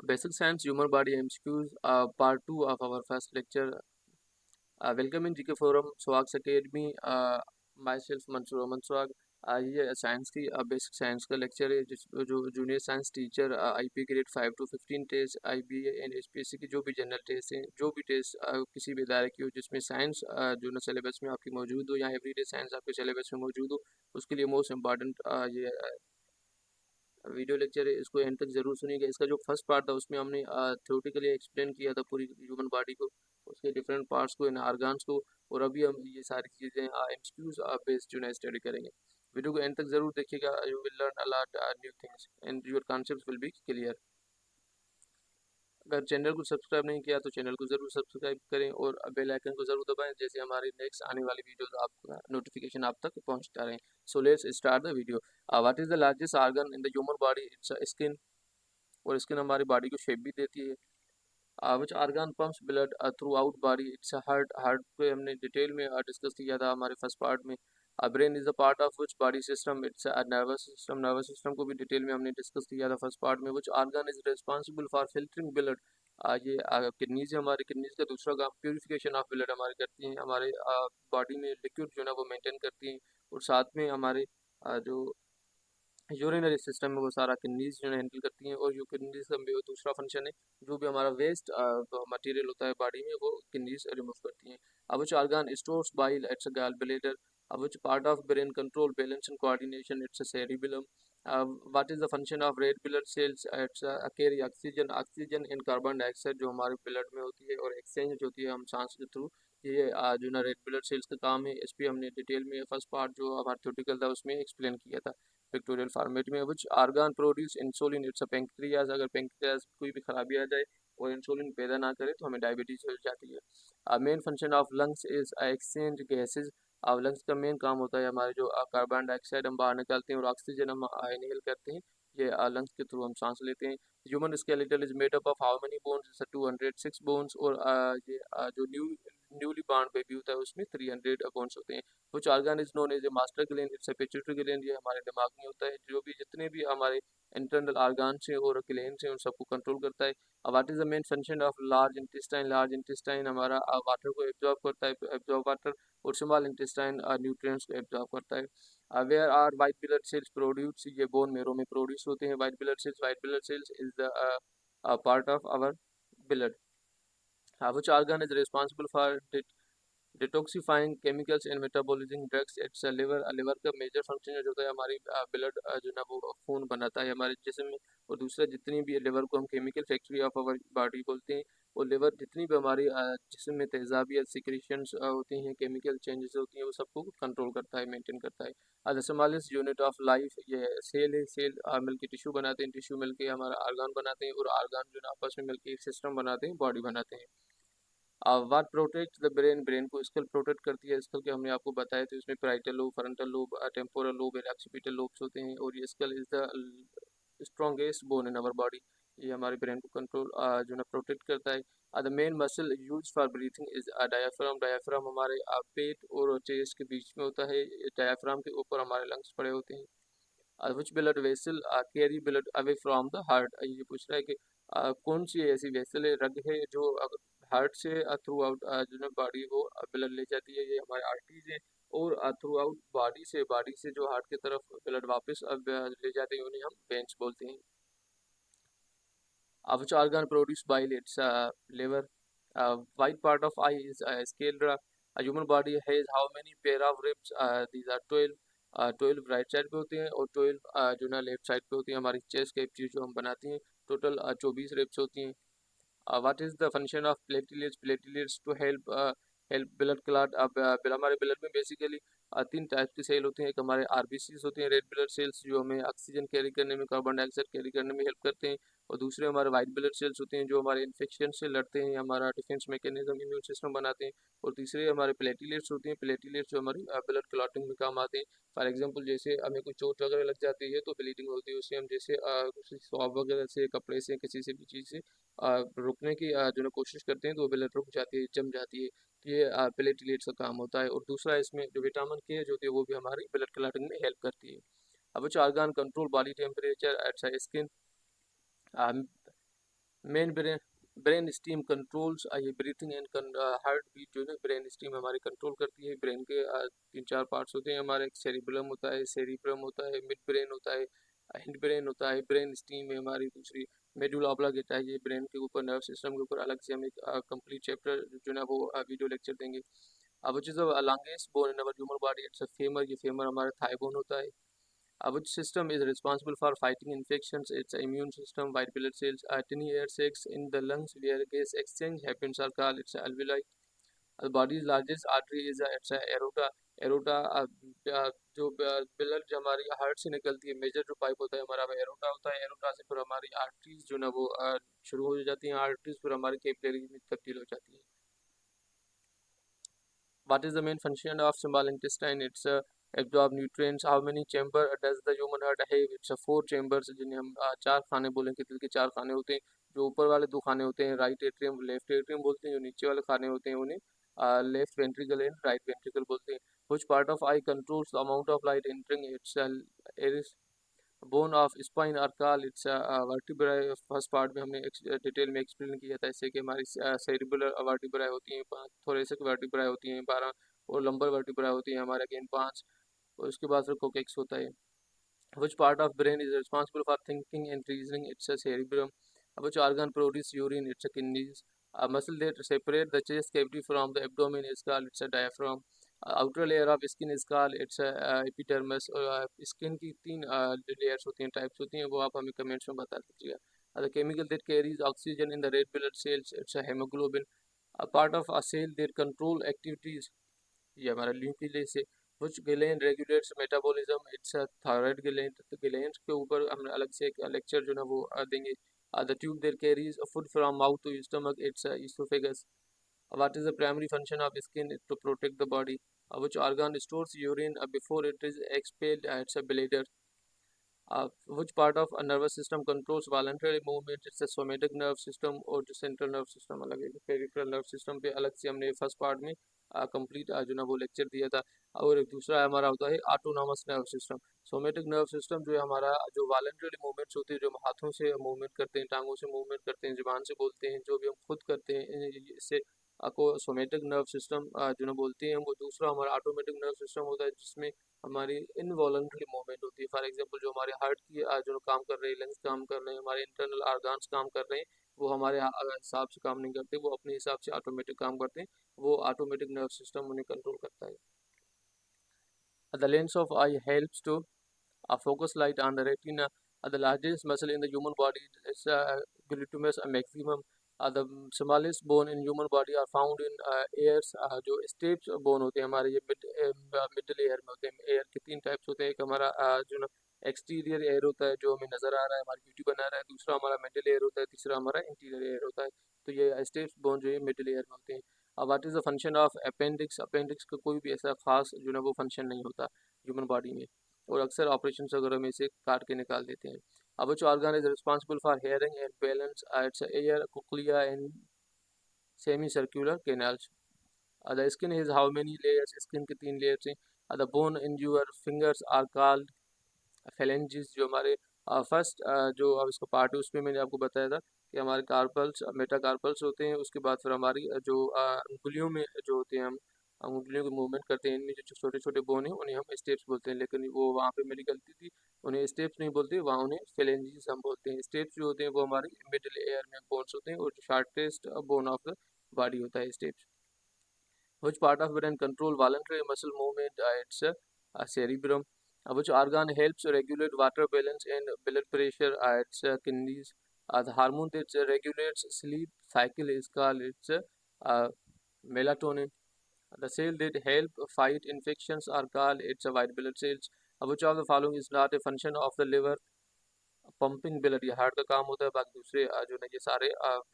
Basic Science Human Body MCQs, part 2 of our first lecture. Welcome in GK Forum, Swags Academy. Myself Mansoor Aman Swag. ये science की basic science का lecture है जिस जो junior science teacher IP grade 5 to 15 test IBA and HPSC की जो भी general test हैं जो भी टेस्ट किसी भी इदारे की हो जिसमें साइंस जो ना सिलेबस में आपकी मौजूद हो या एवरीडे साइंस आपके सिलेबस में मौजूद हो उसके लिए मोस्ट इम्पॉर्टेंट ये वीडियो लेक्चर है। इसको एंड तक जरूर सुनिएगा। इसका जो फर्स्ट पार्ट था उसमें हमने थ्योरेटिकली एक्सप्लेन किया था पूरी ह्यूमन बॉडी को, उसके डिफरेंट पार्ट्स को, इन ऑर्गन्स को, और अभी हम ये सारी चीज़ें एमसीक्यूज बेस्ड जो है स्टडी करेंगे। वीडियो को एंड तक जरूर देखिएगा। You will learn a lot new things and your concepts will be clear. अगर चैनल को सब्सक्राइब नहीं किया तो चैनल को ज़रूर सब्सक्राइब करें और बेल आइकन को ज़रूर दबाएं, जैसे हमारी नेक्स्ट आने वाली वीडियोस आपका नोटिफिकेशन आप तक पहुंचता रहे। So let's start the video. What is the largest organ in the human body? It's skin. और स्किन हमारी बॉडी को शेप भी देती है। Which organ pumps blood throughout body? It's heart. Heart पे हमने डिटेल में डिस्कस किया था हमारे फर्स्ट पार्ट में। Brain is a part of which body system? It's nervous system. Nervous system को भी डिटेल में हमने डिस्कस किया था फर्स्ट पार्ट में। Which organ is responsible for filtering blood? ये किडनीज है। हमारी किडनीज का दूसरा काम प्योरिफिकेशन ऑफ ब्लड हमारे करती हैं, हमारे बॉडी में लिक्विड जो है ना वो मेंटेन करती हैं। और साथ में हमारे जो यूरिनरी सिस्टम में वो सारा किडनीज जो है हैंडल करती हैं। और जो किडनीज का दूसरा फंक्शन है, जो भी हमारा वेस्ट मटेरियल होता है बॉडी में वो किडनीज रिमूव करती हैं। अब which organ stores bile? It's a gall bladder. अब which part of brain control balance and coordination? It's a cerebellum. What is the function of red blood cells? It's carry oxygen. Oxygen इन carbon dioxide जो हमारे blood में होती है और exchange होती है हम सांस के थ्रू। ये जो ना रेड ब्लड सेल्स का काम है। इस पर हमने डिटेल में फर्स्ट पार्ट जो हमारा थ्योरेटिकल था उसमें एक्सप्लेन किया था पिक्टोरियल फॉर्मेट में। Which organ produce insulin? It's a pancreas. अगर पेंक्रियाज कोई भी खराबी आ जाए और इंसुलिन पैदा ना करे तो हमें डायबिटीज हो जाती है। Main function of lungs is exchange gases. अब लंग्स का मेन काम होता है हमारे जो कार्बन डाइऑक्साइड हम बाहर निकालते हैं और ऑक्सीजन हम इनहेल करते हैं, ये लंग्स के थ्रू हम सांस लेते हैं। Human skeletal is made up of how many bones? 206 bones. और ये जो न्यूली बॉर्न बेबी होता है उसमें 300 बोन्स होते हैं। कुछ organ is known as a master gland. It's a pituitary gland. ये हमारे दिमाग में होता है, जो भी जितने भी हमारे इंटरनल ऑर्गन्स हैं और ग्लैंड्स हैं उन सबको कंट्रोल करता है। What is the main function of large intestine? Large intestine हमारा वाटर को एब्जॉर्ब करता है, एब्जॉर्ब वाटर। और स्मॉल इंटेस्टाइन न्यूट्रिएंट्स को एब्जॉर्ब करता है। Where are white blood cells produce? ये बोन मेरो में प्रोड्यूस होते हैं white blood cells. White blood cells is the part of our blood. Which organ is responsible for detoxifying chemicals and metabolising drugs? It's liver. Liver का major function जो होता है हमारी blood जो ना वो खून बनाता है हमारे जिस्म में। और दूसरा जितनी भी लिवर को हम chemical factory of our body बोलते हैं। और लिवर जितनी भी हमारी जिस्म में तेजाबियत सिक्रीशंस होती हैं, केमिकल चेंजेस होती हैं, वो सबको कंट्रोल करता है, मेंटेन करता है। The smallest unit of life ये सेल है। सेल मिलकर टिश्यू बनाते हैं, टिश्यू मिलकर हमारा आर्गन बनाते हैं और आर्गन जो ना आपस में मिलकर एक सिस्टम बनाते हैं, बॉडी बनाते हैं। What protect the brain? Brain को स्कल प्रोटेक्ट करती है। स्कल के हमने आपको बताया था, इसमें parietal lobe, frontal lobe, temporal lobe and occipital lobes होते हैं। और ये skull is the strongest bone in our body. ये हमारे ब्रेन को कंट्रोल जो ना प्रोटेक्ट करता है। The main muscle use for breathing is diaphragm. Diaphragm हमारे पेट और चेस्ट के बीच में होता है। डायाफ्राम के ऊपर हमारे लंग्स पड़े होते हैं। Which blood vessel carry blood away from the heart? ये पूछ रहा है कि कौन सी ऐसी वेसल है, रग है, जो हार्ट से थ्रू आउट जो है बॉडी वो ब्लड ले जाती है? ये हमारे आर्टरीज हैं। और थ्रू आउट बॉडी से जो हार्ट की तरफ ब्लड वापस ले जाते हैं उन्हें हम वेन्स बोलते हैं। Which organ produce bile? It's liver. White part of eye is sclera. Human body has how many pair of ribs? These are 12। 12 right side पे होते हैं और 12 जो ना लेफ्ट साइड पे होती हैं। हमारी चेस्ट कैप चीज जो हम बनाती हैं, टोटल 24 रिब्स होती हैं। What is the function of platelets? Platelets to help blood clot? अब हमारे ब्लड में बेसिकली 3 टाइप की सेल होती हैं। एक हमारे आरबीसी होती हैं, रेड ब्लड सेल्स, जो हमें ऑक्सीजन कैरी करने में, कार्बन डाइऑक्साइड कैरी करने में हेल्प करते हैं। और दूसरे हमारे वाइट ब्लड सेल्स होते हैं जो हमारे इन्फेक्शन से लड़ते हैं, हमारा डिफेंस मैकेनिज्म, इम्यून सिस्टम बनाते हैं। और तीसरे हमारे प्लेटिलेट्स होते हैं। प्लेटिलेट्स जो हमारी ब्लड क्लॉटिंग में काम आते हैं। फॉर एग्जांपल जैसे हमें कोई चोट वगैरह लग जाती है तो ब्लीडिंग होती है, उससे हम जैसे किसी स्वाब वगैरह से, कपड़े से, किसी से भी चीज़ से रुकने की जो है कोशिश करते हैं तो वो ब्लड रुक जाती है, जम जाती है। तो ये प्लेटलेट्स का काम होता है। और दूसरा इसमें जो विटामिन के जो होती है वो भी हमारी ब्लड क्लॉटिंग में हेल्प करती है। अब which organ control body temperature? At skin. Main brain stem controls ये ब्रीथिंग एंड हार्ट बीट जो है ना ब्रेन स्टीम हमारी कंट्रोल करती है। ब्रेन के 3-4 पार्ट्स होते हैं हमारे, सेरिबेलम होता है, सेरिब्रम होता है, मिड ब्रेन होता है, हिंड ब्रेन होता है, ब्रेन स्टीम है हमारी दूसरी, मेडुला ऑब्लांगेटा है। ये ब्रेन के ऊपर नर्व सिस्टम के ऊपर अलग से हम एक कंप्लीट चैप्टर जो ना वो वीडियो लेक्चर देंगे। अब which is the longest bone in our human body, it's a femur। ये femur हमारा thigh bone होता है। Which system is responsible for fighting infections? It's immune system, white blood cells, tiny air sacs in the lungs where gas exchange happens are called it's alveoli। The body's largest artery is it's a aorta। aorta जो blood जो हमारी heart से निकलती है, major जो pipe होता है हमारा वो एरोटा होता है। एरोटा से फिर हमारी आर्टरीज जो ना वो शुरू हो जाती हैं, आर्टरीज फिर हमारी कैपिलरी में तब्दील हो जाती है। What is the main function of small intestine? It's absorb nutrients। How many chamber does the human heart have? It's 4 chambers जिन्हें हम चार खाने बोलेंगे। दिल के 4 खाने होते हैं। जो ऊपर वाले 2 खाने होते हैं राइट एट्रियम लेफ्ट एट्रियम बोलते हैं। जो नीचे वाले खाने होते हैं उन्हें left ventricle and right ventricle बोलते हैं। Which part of eye controls the amount of light entering its iris? Bone of spine और काल इट्स वर्टिब्राई। फर्स्ट पार्ट में हमने डिटेल में एक्सप्लेन किया था इससे कि हमारी सेरिबुलर वर्टिब्राई होती हैं 5, थोरेसिक वर्टिब्राई होती हैं 12 और लंबर वर्टिब्राई होती हैं हमारे अगेन 5। और उसके बाद फिर कोकेक्स होता है। Which part of brain is responsible for thinking and reasoning? It's a cerebrum। Which organ produce urine? It's a kidneys। A muscle that separate the chest cavity from the abdomen is called it's a diaphragm। Outer layer of skin is called it's a epidermis। और skin की 3 layers होती हैं, types होती हैं, वो आप हमें comments में बता दीजिएगा। The chemical that carries oxygen in the red blood cells it's a hemoglobin। A part of a cell that control activities, ये हमारा न्यूक्लियस है। which gland regulates metabolism? it's a thyroid gland। तो gland के ऊपर हम अलग से एक लेक्चर जो ना वो देंगे। the tube that carries food from mouth to stomach it's a esophagus। what is the primary function of skin? To protect the body। which organ stores urine before it is expelled? it's a bladder। which part of a nervous system controls voluntary movement? it's a somatic nerve system और जो central nerve system अलग है। peripheral nerve system पे अलग से हमने first part में complete जो ना वो लेक्चर दिया था। और एक दूसरा हमारा होता है autonomous nerve system. Somatic nerve system जो है हमारा जो वॉलंटरी मूवमेंट्स होती है, जो हम हाथों से मूवमेंट करते हैं, टांगों से मूवमेंट करते हैं, जुबान से बोलते हैं, जो भी हम खुद करते हैं, इससे को सोमेटिक नर्व सिस्टम जो ना बोलते हैं। वो दूसरा हमारा ऑटोमेटिक नर्व सिस्टम होता है जिसमें हमारी इनवॉलंटरी मूवमेंट होती है। फॉर एग्जांपल जो हमारे हार्ट की जो काम कर रहे हैं, लंग्स काम कर रहे हैं, हमारे इंटरनल ऑर्गन्स काम कर रहे हैं, वो हमारे हिसाब से काम नहीं करते, वो अपने हिसाब से ऑटोमेटिक काम करते हैं। वो ऑटोमेटिक नर्व सिस्टम उन्हें कंट्रोल करता है। The lens of eye helps to focus light on the retina। The largest muscle in the human body is gluteus maximum। The smallest bone in human body are found in ears। जो steps bone होते हैं हमारे, ये middle air में होते हैं। Air के 3 types होते हैं। एक हमारा जो ना एक्सटीरियर एयर होता है जो हमें नज़र आ रहा है, हमारी ब्यूटी बना रहा है। दूसरा हमारा मिडल एयर होता है। तीसरा हमारा इंटीरियर एयर होता है। तो ये स्टेप्स बोन जो है मिडल एयर में होते हैं। What is the function of appendix? Appendix का कोई भी ऐसा खास जो ना वो फंक्शन नहीं होता ह्यूमन बॉडी में, और अक्सर ऑपरेशन वगैरह में से काट के निकाल देते हैं। अब which organ is responsible for hearing and balance? It's ear, cochlea and semicircular canals। The skin has how many layers? Skin के 3 layers हैं। The bone in your fingers are called phalanges। जो हमारे फर्स्ट जो अब इसका part है उसमें मैंने आपको बताया था कि हमारे कार्पल्स मेटाकार्पल्स होते हैं। उसके बाद फिर हमारी जो उंगलियों में जो होते हैं, हम उंगलियों की मूवमेंट करते हैं, इनमें जो छोटे छोटे बोन हैं उन्हें हम स्टेप्स बोलते हैं। लेकिन वो वहाँ पे मेरी गलती थी, उन्हें स्टेप्स नहीं बोलते, वहाँ उन्हें फेलेंजीज हम बोलते हैं। स्टेप्स जो होते हैं वो हमारी मिडिल एयर में बोन्स होते हैं, और जो shortest bone of the body होता है steps. Which part of brain control voluntary muscle movement? It's a cerebrum। Which organ helps regulate water balance and blood pressure? It's kidneys। The hormone that regulates sleep cycle is called it's uh, melatonin। The cell that help fight infections are called it's a white blood cells। Which of the following is not a function of the liver? Pumping blood, ये heart का काम होता है। बाकी दूसरे जो ना ये सारे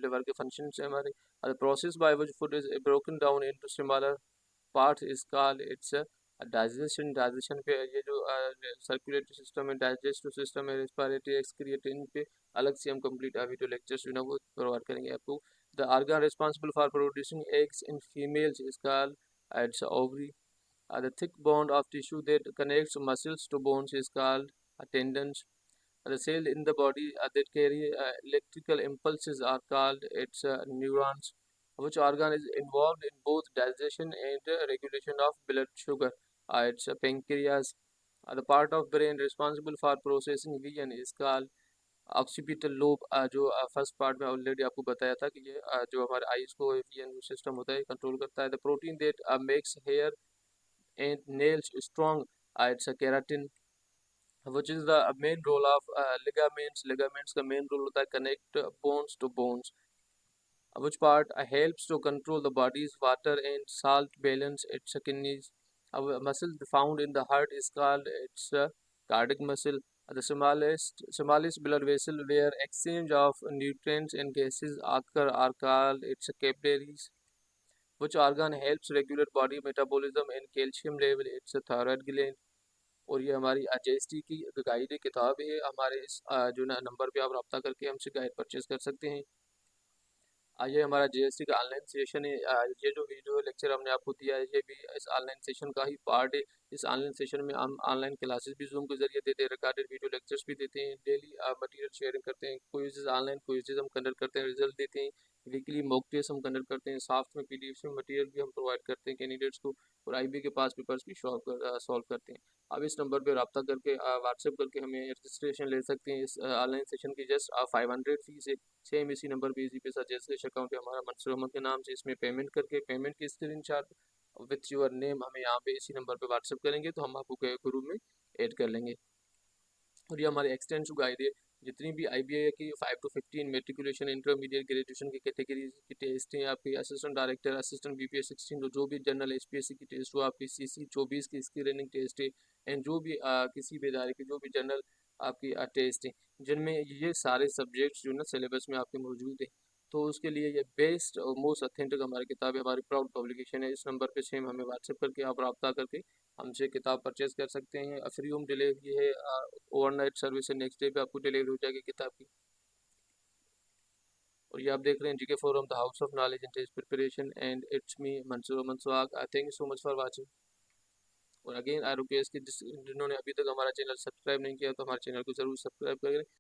लिवर के फंक्शन है हमारे। Process by which food is broken down into smaller parts is called its digestion. Digestion पे ये जो सर्कुलेटरी सिस्टम है, डाइजेस्टिव सिस्टम है, रेस्पिरेटरी एक्सक्रिएटरी, इन पे अलग से हम कंप्लीट वीडियो लेक्चर्स जो ना वो प्रोवाइड करेंगे आपको। The organ responsible for producing eggs in females is called its ovary. The thick bond of tissue that connects muscles to bones is called a tendons। The cell in the body that carry electrical impulses are called its neurons. Which organ is involved in both digestion and regulation of blood sugar? It's pancreas. The part of brain responsible for processing vision is called occipital lobe, जो first part में already आपको बताया था कि ये जो हमारे eyes को विजन सिस्टम होता है कंट्रोल करता है. The protein that makes hair and nails strong, it's keratin. which is the main role of ligaments का main role होता है connect bones to bones. Which part helps to control the body's water and salt balance? It's a kidneys. A muscle found in the heart is called its cardiac muscle. The smallest blood vessel where exchange of nutrients and gases occur are called its capillaries. Which organ helps regulate body metabolism and calcium level? It's a thyroid gland. और ये हमारी JST की guide किताब है. हमारे इस जो ना नंबर पे आप रब्ता करके हमसे गाइड परचेज कर सकते हैं. ये हमारा JST का ऑनलाइन सेशन है. ये जो वीडियो लेक्चर हमने आपको दिया है ये भी इस ऑनलाइन सेशन का ही पार्ट है. इस ऑनलाइन सेशन में हम ऑनलाइन क्लासेस भी जूम के जरिए देते हैं, रिकॉर्डेड वीडियो लेक्चर्स भी देते हैं, डेली मटेरियल शेयरिंग करते हैं, क्विज़ेस ऑनलाइन क्विज़ेस हम कंडक्ट करते हैं, रिजल्ट देते हैं, वीकली मॉक टेस्ट हम कंडक्ट करते हैं, सॉफ्ट में PDF में मटेरियल भी हम प्रोवाइड करते हैं कैंडिडेट्स को, और IB के पास पेपर्स भी सॉल्व करते हैं. अब इस नंबर पर रब्ता करके व्हाट्सएप करके हमें रजिस्ट्रेशन ले सकते हैं. इस ऑनलाइन सेशन की जस्ट 500 फीस है. सेम इसी नंबर पे इजी पैसा जैसे अकाउंट है हमारा मंसूर अहमद के नाम से, इसमें पेमेंट करके पेमेंट की स्क्रीनशॉट विथ योर नेम हमें यहाँ पे इसी नंबर पे व्हाट्सएप करेंगे तो हम आपको ग्रुप में ऐड कर लेंगे. और ये हमारे एक्सटेंसिव गाइड है. जितनी भी IBA की 5 to 15 मेट्रिकुलेशन इंटरमीडिएट ग्रेजुएशन की कैटेगरीज की टेस्ट हैं, आपकी असिस्टेंट डायरेक्टर, असिस्टेंट BPS 16 जो भी जनरल SPSC की टेस्ट हो, आपकी CC 24 की स्क्रीनिंग टेस्ट है, एंड जो भी किसी भी इदारे की जो भी जनरल आपकी टेस्ट है जिनमें ये सारे सब्जेक्ट्स जो ना सिलेबस में आपके मौजूद है, तो उसके लिए ये बेस्ट और मोस्ट ऑथेंटिक हमारी किताब है, हमारी प्राउड पब्लिकेशन है. इस नंबर पे सेम हमें व्हाट्सएप करके आप रब्ता करके हमसे किताब परचेज कर सकते हैं. फ्री होम डिलीवरी है, ओवरनाइट सर्विस है, नेक्स्ट डे पे आपको डिलीवरी हो जाएगी किताब की. और ये आप देख रहे हैं GK forum, the house of knowledge and test preparation, and it's me Mansoor Ahmed Suhag. Thank you so much for watching. और अगेन आई रिक्वेस्ट कि जिन्होंने अभी तक हमारा चैनल सब्सक्राइब नहीं किया तो हमारे चैनल को जरूर सब्सक्राइब करें.